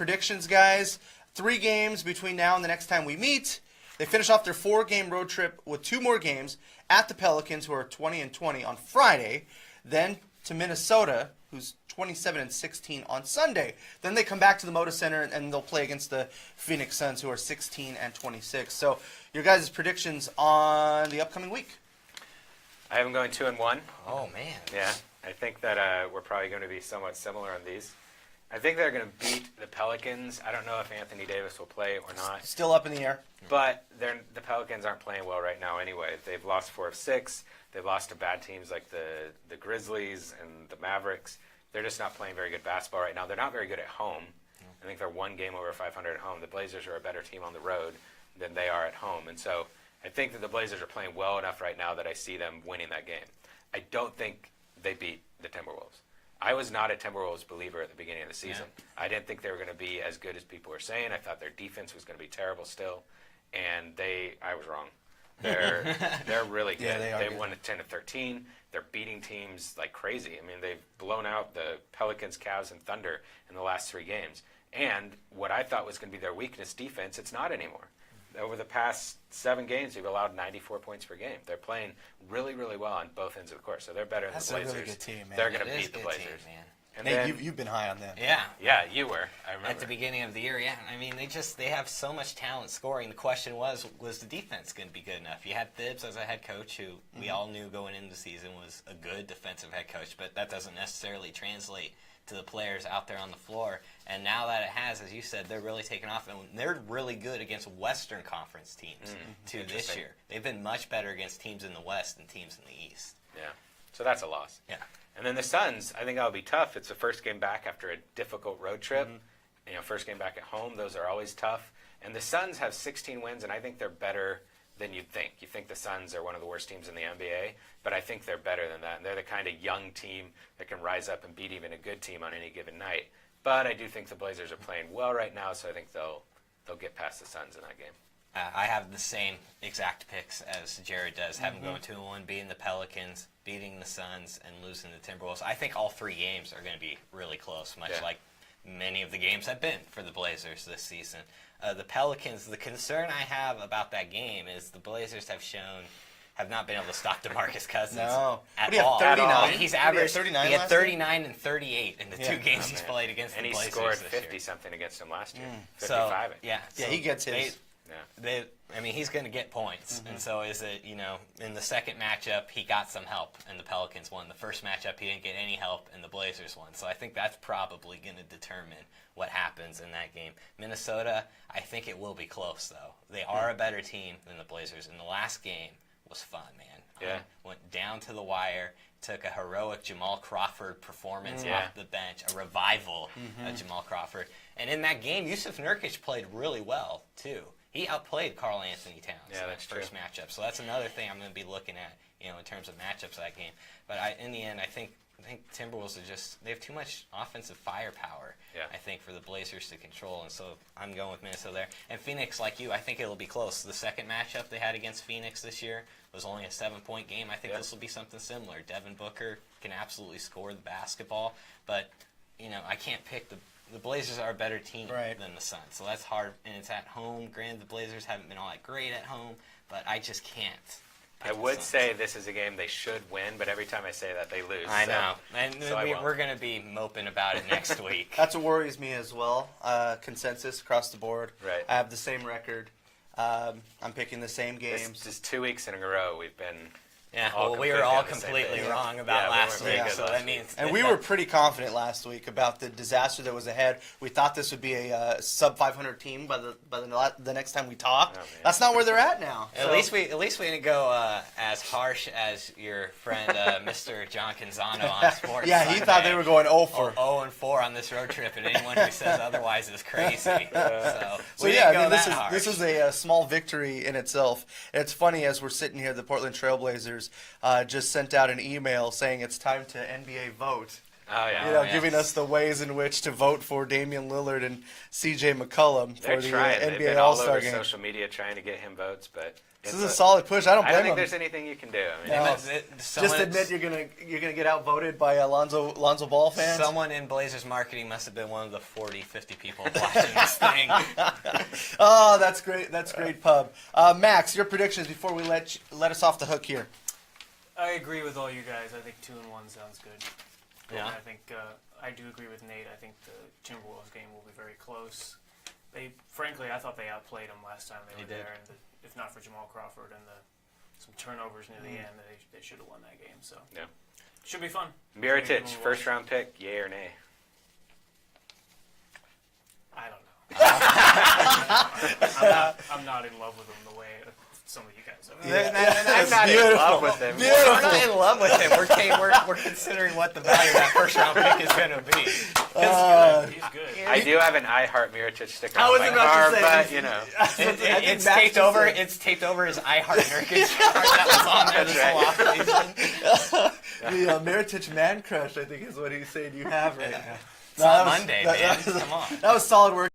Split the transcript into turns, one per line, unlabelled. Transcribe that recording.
predictions, guys. 3 games between now and the next time we meet. They finish off their 4-game road trip with 2 more games at the Pelicans, who are 20-20 on Friday, then to Minnesota, who's 27-16 on Sunday. Then they come back to the Moda Center and they'll play against the Phoenix Suns, who are 16-26. So, your guys' predictions on the upcoming week?
I have them going 2-1.
Oh man.
Yeah, I think that we're probably going to be somewhat similar on these. I think they're going to beat the Pelicans. I don't know if Anthony Davis will play or not.
Still up in the air.
But the Pelicans aren't playing well right now anyway. They've lost 4 of 6. They've lost to bad teams like the Grizzlies and the Mavericks. They're just not playing very good basketball right now. They're not very good at home. I think they're 1 game over 500 at home. The Blazers are a better team on the road than they are at home. And so I think that the Blazers are playing well enough right now that I see them winning that game. I don't think they beat the Timberwolves. I was not a Timberwolves believer at the beginning of the season. Yeah. I didn't think they were going to be as good as people were saying. I thought their defense was going to be terrible still, and I was wrong. They're really good.
Yeah,
they won at 10-13. They're beating teams like crazy. I mean, they've blown out the Pelicans, Cavs, and Thunder in the last 3 games. And what I thought was going to be their weakness, defense, it's not anymore. Over the past 7 games, they've allowed 94 points per game. They're playing really, really well on both ends of the court, so they're better than the Blazers.
That's a really good team, man.
They're going to beat the Blazers.
Team, man.
And
Nate,
then,
you've been high on them.
Yeah.
Yeah, you were. I remember.
At the beginning of the year, yeah. I mean, they have so much talent scoring. The question was the defense going to be good enough? You had Thibs as a head coach who we all knew going into the season was a good defensive head coach, but that doesn't necessarily translate to the players out there on the floor. And now that it has, as you said, they're really taking off, and they're really good against Western Conference teams too this year. They've been much better against teams in the West than teams in the East.
Yeah, so that's a loss.
Yeah.
And then the Suns, I think that'll be tough. It's the first game back after a difficult road trip. First game back at home, those are always tough. And the Suns have 16 wins, and I think they're better than you'd think. You think the Suns are one of the worst teams in the NBA, but I think they're better than that. And they're the kind of young team that can rise up and beat even a good team on any given night. But I do think the Blazers are playing well right now, so I think they'll get past the Suns in that game.
I have the same exact picks as Jared does. Have them going 2-1, beating the Pelicans, beating the Suns, and losing the Timberwolves. I think all 3 games are going to be really close, much like many of the games have been for the Blazers this season. The Pelicans, the concern I have about that game is the Blazers have not been able to stop DeMarcus Cousins at all.
39?
He's averaged
39
he had 39 and 38 in the 2 games he's played against the Blazers.
And he scored
this
50-something against them last year.
So,
55.
Yeah, he gets his.
He's going to get points. And so is it, in the second matchup, he got some help, and the Pelicans won. The first matchup, he didn't get any help, and the Blazers won. So I think that's probably going to determine what happens in that game. Minnesota, I think it will be close, though. They are a better team than the Blazers. And the last game was fun, man.
Yeah.
Went down to the wire, took a heroic Jamal Crawford performance off the bench, a revival of Jamal Crawford. And in that game, Yusuf Nurkic played really well, too. He outplayed Karl Anthony Towns in that first matchup. So that's another thing I'm going to be looking at, in terms of matchups that game. But in the end, I think Timberwolves they have too much offensive firepower, I think, for the Blazers to control. And so I'm going with Minnesota there. And Phoenix, like you, I think it'll be close. The second matchup they had against Phoenix this year was only a 7-point game. I think this will be something similar. Devin Booker can absolutely score the basketball. But, I can't pick the Blazers are a better team than the Suns. So that's hard. And it's at home. Granted, the Blazers haven't been all that great at home. But I just can't.
I would say this is a game they should win, but every time I say that, they lose.
I know. And we're going to be moping about it next week.
That's what worries me as well. Consensus across the board.
Right.
I have the same record. I'm picking the same games.
This is 2 weeks in a row we've been...
Yeah, well, we were all completely wrong about last week, so that means...
And we were pretty confident last week about the disaster that was ahead. We thought this would be a sub-500 team by the next time we talked. Oh, that's not where they're at now.
At least we didn't go as harsh as your friend Mr. John Canzano on Sports
Yeah, he thought they were going 0-4.
0-4 on this road trip, and anyone who says otherwise is crazy.
This is a small victory in itself. And it's funny, as we're sitting here, the Portland Trailblazers just sent out an email saying it's time to NBA vote.
Oh, yeah.
You know,
yeah.
giving us the ways in which to vote for Damian Lillard and C.J. McCollum
They're
for the
trying. They've
NBA
been all
All-Star
over
game.
social media trying to get him votes, but
This is a solid push. I don't
I
blame
don't think
him.
there's anything you can do. I mean,
No.
Someone-
Just admit you're gonna get outvoted by Lonzo Ball fans.
Someone in Blazers marketing must have been one of the 40, 50 people watching this thing.
Oh, that's great. That's great, pub. Max, your predictions before we let us off the hook here.
I agree with all you guys. I think 2-1 sounds good.
Yeah.
And I think I do agree with Nate. I think the Timberwolves game will be very close. Frankly, I thought they outplayed them last time they were
did.
there. And if not for Jamal Crawford and some turnovers near the end, they should have won that game. So
Yeah.
should be fun.
Mirotic, first round pick, yay or nay?
I don't know. I'm not in love with him the way some of you guys are.
I'm not in love with him.
We're not in love with him. We're considering what the value of that first round pick is going to be.
He's good.
I do have an I Heart Mirotic sticker
I
on
was
my
about to
car,
say,
but you know.
It's
Max
taped
just
over.
said-
It's taped over his I Heart Nurkic card that was on there this whole offseason.
The Mirotic man crush, I think, is what he's saying you have right now.
It's not Monday, man. Come on.
That was solid work.